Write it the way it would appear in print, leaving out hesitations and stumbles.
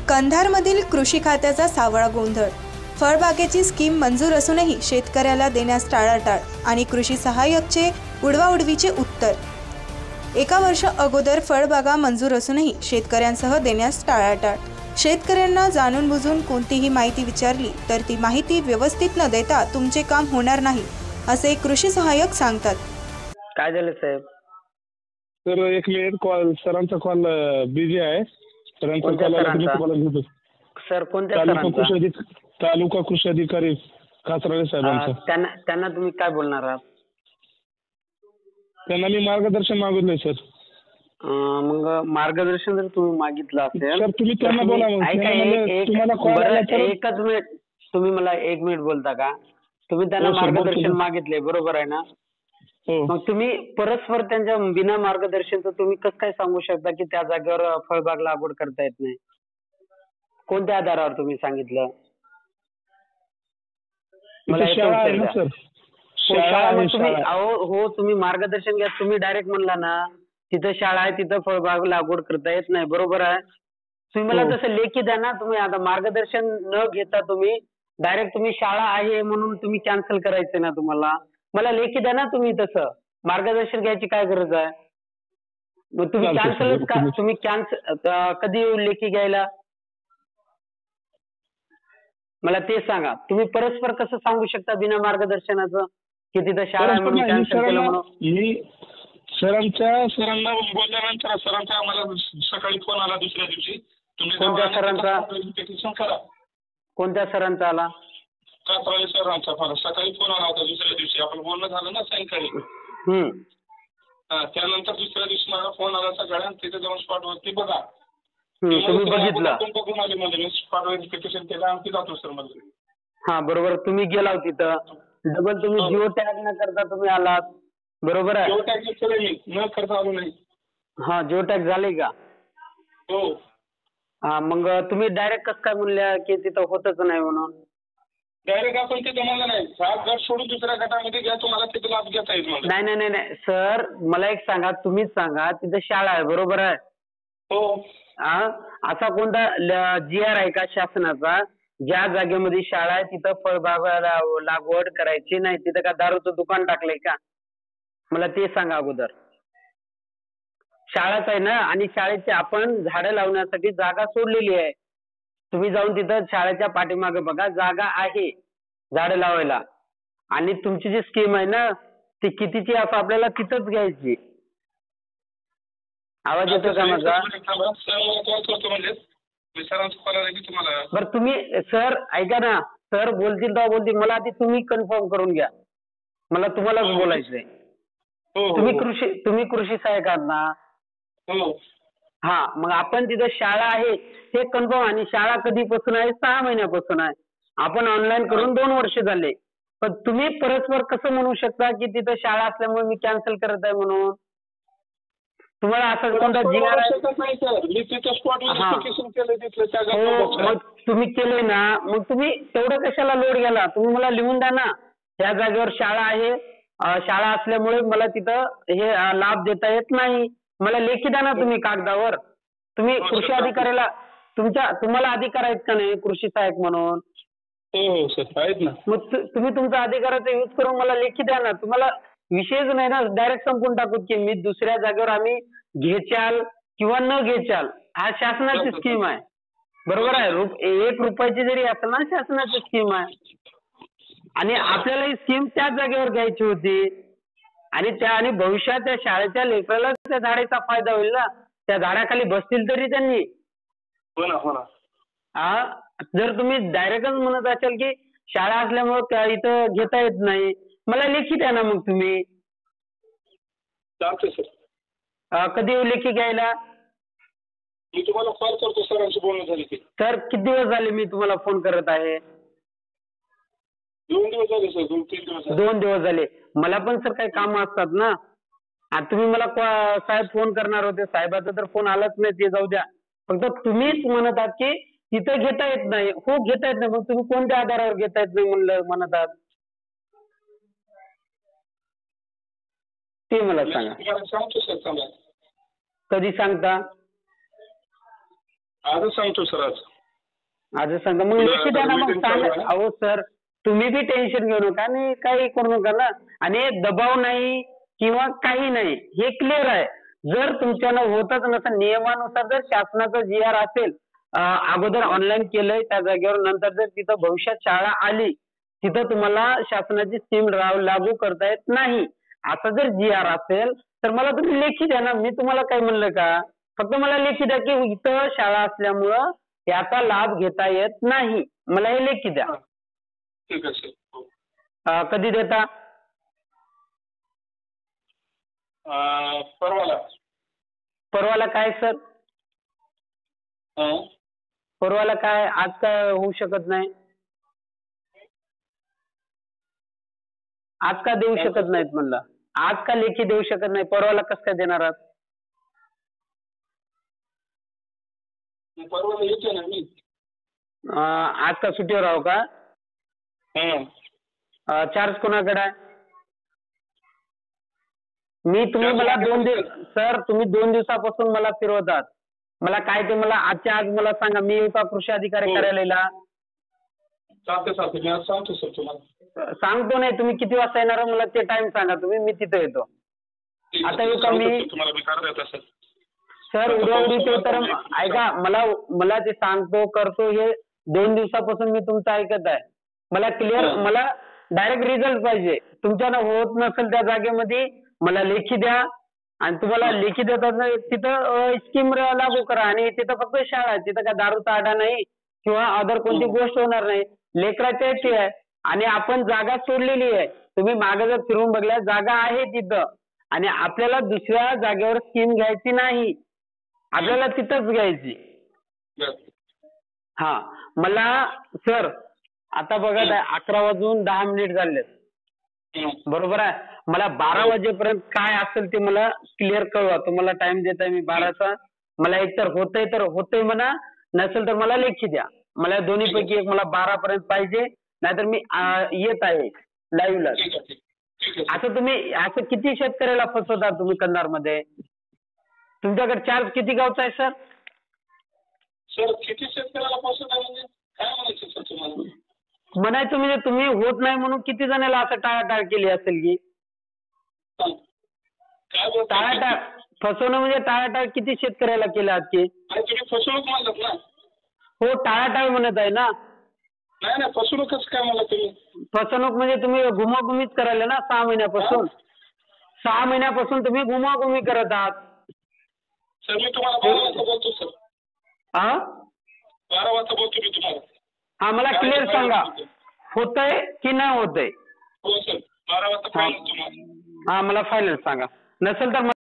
कंधारमधील कृषी खात्याचा सावळा गोंधळ. फळबागेची स्कीम मंजूर असूनही शेतकऱ्याला देण्यास टाळाटाळ आणि कृषी सहाय्यकचे उडवाउडवीचे उत्तर. एका वर्ष अगोदर फळबागा मंजूर असूनही शेतकऱ्यांसह देण्यास टाळाटाळ. शेतकऱ्यांना जाणून बुजून कोणतीही माहिती विचारली तर ती माहिती व्यवस्थित न देता तुमचे काम होणार नाही असे कृषी सहाय्यक सांगतात. काय झालं साहेब? सर एक मिनिट, कॉल सरांचा कॉल बिझी आहे. सरांचा कॉल आला की तुम्हाला घेतो. सर कोणत्या सरांचा? तालुका कृषी अधिकारी कासराळे साहेबांचा. त्यांना तुम्ही काय बोलणार आहात? त्यांना मी मार्गदर्शन मागितलंय सर. मग मार्गदर्शन जर तुम्ही मागितलं असेल सर तुम्ही त्यांना बोला. एकच मिनिट, तुम्ही मला 1 मिनिट बोलता का? तुम्ही त्यांना मार्गदर्शन मागितले, बरोबर आहे ना? मग तुम्ही परस्पर त्यांच्या बिना मार्गदर्शनचं तुम्ही कसं काय सांगू शकता की त्या जागेवर फळबाग लागवड करता येत नाही? कोणत्या आधारावर तुम्ही सांगितलं? मला तुम्ही मार्गदर्शन घ्या. तुम्ही डायरेक्ट म्हणला ना तिथं शाळा आहे, तिथं फळबाग लागवड करता येत नाही, बरोबर आहे? तुम्ही मला तसं लेखी द्या ना. तुम्ही आता मार्गदर्शन न घेता तुम्ही डायरेक्ट तुम्ही शाळा आहे म्हणून तुम्ही कॅन्सल करायचं ना. तुम्हाला मला लेखी द्या ना. तुम्ही तसं मार्गदर्शन घ्यायची काय गरज आहे? मग तुम्ही कॅन्सलच का? तुम्ही कधी येऊ लेखी घ्यायला? मला ते सांगा. तुम्ही परस्पर कसं सांगू शकता बिना मार्गदर्शनाचं की तिथं शाळा आहे म्हणून कॅन्सल केलं म्हणून? सरांना बोलल्यानंतर सरांचा मला सकाळी फोन आला दुसऱ्या दिवशी. कोणत्या सरांचा? कोणत्या सरांचा आला? कासराळे सरांचा मला सकाळी फोन आला होता दुसऱ्या दिवशी. आपण बोलणं झालं ना सायंकाळी. त्यानंतर दुसऱ्या दिवशी मला फोन आला सकाळी आणि तिथे जाऊन स्पॉट वरती बघा. तुम्ही बघितलं? स्पॉट व्हेरिफिकेशन केलं आणि जातो सर मध्ये. हा बरोबर. तुम्ही गेला तिथं डबल तुम्ही जिओ टॅग न करता तुम्ही आलात, बरोबर आहे? जिओ टॅग केलं मी, न करता आलो नाही. हा जिओ टॅग झाले का? हो. हा मग तुम्ही डायरेक्ट कसं काय म्हणल्या की तिथं होतच नाही म्हणून? डायरेक्ट आपण तिथे म्हणलं नाही, हा गट सोडून दुसऱ्या गटामध्ये घ्या, तुम्हाला तिथे लाभ घेता येईल. नाही सर, मला एक सांगा, तुम्हीच सांगा, तिथं शाळा आहे, बरोबर आहे? हो. असा कोणता GR आहे का शासनाचा ज्या जागेमध्ये शाळा आहे तिथं फळबाग लागवड करायची नाही? तिथं का दारूचं दुकान टाकलंय का? मला ते सांगा अगोदर. शाळाच आहे ना, आणि शाळेची आपण झाडं लावण्यासाठी जागा सोडलेली आहे. तुम्ही जाऊन तिथं शाळेच्या पाठीमागे बघा, जागा आहे झाडं लावायला. आणि तुमची जी स्कीम आहे ना ती कितीची असं आपल्याला तिथंच घ्यायची. आवाज येतो का माझा? बरं तुम्ही सर ऐका ना, सर बोलतील तेव्हा बोलतील, मला आधी तुम्ही कन्फर्म करून घ्या. मला तुम्हालाच बोलायचंय. तुम्ही कृषी सहाय्यक आहात ना? हा मग आपण तिथं शाळा आहे हे कन्फर्म. आणि शाळा कधीपासून आहे? 6 महिन्यापासून आहे. आपण ऑनलाईन करून 2 वर्ष झाले. पण तुम्ही परस्पर कसं म्हणू शकता की तिथं शाळा असल्यामुळे मी कॅन्सल करत आहे म्हणून? तुम्हाला असं कोणता GR आहे? मग तुम्ही केले ना, मग तुम्ही तेवढं कशाला लोड घ्याला? तुम्ही मला लिहून द्या ना, त्या जागेवर शाळा आहे, शाळा असल्यामुळे मला तिथं हे लाभ देता येत नाही. मला लेखी द्या ना तुम्ही कागदावर. तुम्ही कृषी अधिकाऱ्याला तुम्हाला अधिकार आहेत का नाही कृषी सहाय्यक म्हणून? हो सर आहेत ना. मग तुम्ही तुमचा अधिकाराचा यूज करून मला लेखी द्या ना. तुम्हाला विषयच नाही ना, डायरेक्ट संपून टाकू की मी दुसऱ्या जागेवर आम्ही घेचाल किंवा न घेचाल. हा शासनाची स्कीम आहे, बरोबर आहे? 1 रुपयाची जरी असेल ना, शासनाची स्कीम आहे. आणि आपल्याला ही स्कीम त्याच जागेवर घ्यायची होती. आणि भविष्यात त्या शाळेच्या लेकराला त्या झाडाचा फायदा होईल ना. त्या झाडाखाली बसतील तरी त्यांनी. हो ना. जर तुम्ही डायरेक्टच म्हणत असाल की शाळा असल्यामुळे इथं घेता येत नाही, मला लेखी द्या ना मग तुम्ही. चालतंय सर. कधी येऊ लेखी घ्यायला? मी तुम्हाला कॉल करतो सरांशी बोलणं झाली की. सर किती दिवस झाले मी तुम्हाला फोन करत आहे? 2 दिवस झाले सर. 2-3 दिवस. 2 दिवस झाले. मला पण सर काही कामं असतात ना. तुम्ही मला साहेब फोन करणार होते, साहेबाचा तर फोन आलाच नाही, ते जाऊ द्या. फक्त तुम्हीच म्हणत आहात की तिथं घेता येत नाही. हो घेता येत नाही. मग तुम्ही कोणत्या आधारावर घेता येत नाही म्हणत आहात ते मला सांगा. सांगतो सर. सांगा. कधी सांगता? आजच सांगतो सर. आज आज सांगा मग लेखी द्या ना मग सांगा. अहो सर तुम्ही बी टेन्शन घेऊ नका आणि काही करू नका ना. आणि दबाव नाही किंवा काही नाही, हे क्लिअर आहे. जर तुमच्यानं होतच नसेल नियमानुसार, जर शासनाचं GR असेल अगोदर ऑनलाईन केलंय त्या जागेवर, नंतर जर तिथं भविष्यात शाळा आली तिथं तुम्हाला शासनाची स्कीम लागू करता येत नाही असं जर GR असेल तर मला तुम्ही लेखी द्या ना. मी तुम्हाला काय म्हणलं का? फक्त मला लेखी द्या की इथं शाळा असल्यामुळं याचा लाभ घेता येत नाही, मला हे लेखी द्या. ठीक आहे सर. कधी देता? परवाला काय सर? परवाला काय? आज काय होऊ शकत नाही? आज का देऊ शकत नाहीत म्हणलं? आज का लेखी देऊ शकत नाही? परवाला कसं काय देणार आहात? परवाला येते ना मी. आज का सुट्टीवर आहो का? चार्ज कोणाकडे आहे? तुम्ही मला 2 दिवस सर, तुम्ही 2 दिवसापासून मला फिरवतात. मला काय ते मला आजच्या आज मला सांगा. मी येऊ का कृषी अधिकारी कार्यालयाला? चालते सांगतो सर तुम्हाला. सांगतो नाही, तुम्ही किती वाजता येणार मला ते टाइम सांगा तुम्ही, मी तिथे येतो. आता येऊ का मी? सर उडवाउडीचे तर ऐका, मला ते सांगतो करतो हे 2 दिवसापासून मी तुमचं ऐकत आहे. मला क्लिअर, मला डायरेक्ट रिझल्ट पाहिजे. तुमच्यानं होत नसेल त्या जागेमध्ये मला लेखी द्या. आणि तुम्हाला लेखी देतात तिथं स्कीम लागू करा. आणि तिथं फक्त शाळा आहे, तिथं काय दारूचा आडा नाही किंवा अदर कोणती गोष्ट होणार नाही. लेकराच्या याची आहे आणि आपण जागा सोडलेली आहे. तुम्ही मागे जर फिरून बघल्या जागा आहे तिथं, आणि आपल्याला दुसऱ्या जागेवर स्कीम घ्यायची नाही, आपल्याला तिथंच घ्यायची. हा मला सर आता बघा 11:10 झालेत, बरोबर आहे. मला 12 वाजेपर्यंत काय असेल ते मला क्लिअर कळवा. तुम्हाला टाइम देत आहे मी 12चा. मला एकतर होतंय म्हणा, नसेल तर मला लेखी द्या. मला दोन्हीपैकी एक मला 12 पर्यंत पाहिजे, नाहीतर मी येत आहे लाईव्हला. असं किती शेतकऱ्याला फसवता तुम्ही कंधारमध्ये? तुमच्याकडे चार्ज किती गावचा आहे सर? सर किती शेतकऱ्याला फसवता म्हणजे काय म्हणायचं सर तुम्हाला? म्हणायचं म्हणजे तुम्ही होत नाही म्हणून किती जणांना असं टाळाटाळ केली असेल की? टाळाटाळ फसवणं म्हणजे टाळाटाळ किती शेतकऱ्याला केलं आहात की? तुम्ही फसवणूक म्हणतात ना? हो टाळाटाळ म्हणत आहे ना. नाही फसवणूकच काय म्हणला तुम्ही? फसवणूक म्हणजे तुम्ही घुमाघुमीच करायला ना 6 महिन्यापासून. 6 महिन्यापासून तुम्ही घुमाघुमी करत आहात. सर मी तुम्हाला 12 वाजता बोलतो सर. 12 वाजता बोलतो मी तुम्हाला. हा मला क्लिअर सांगा, होतंय की नाही होतंय? हो सर 12 वाजता फायनल तुम्हाला. हा मला फायनल सांगा, नसेल तर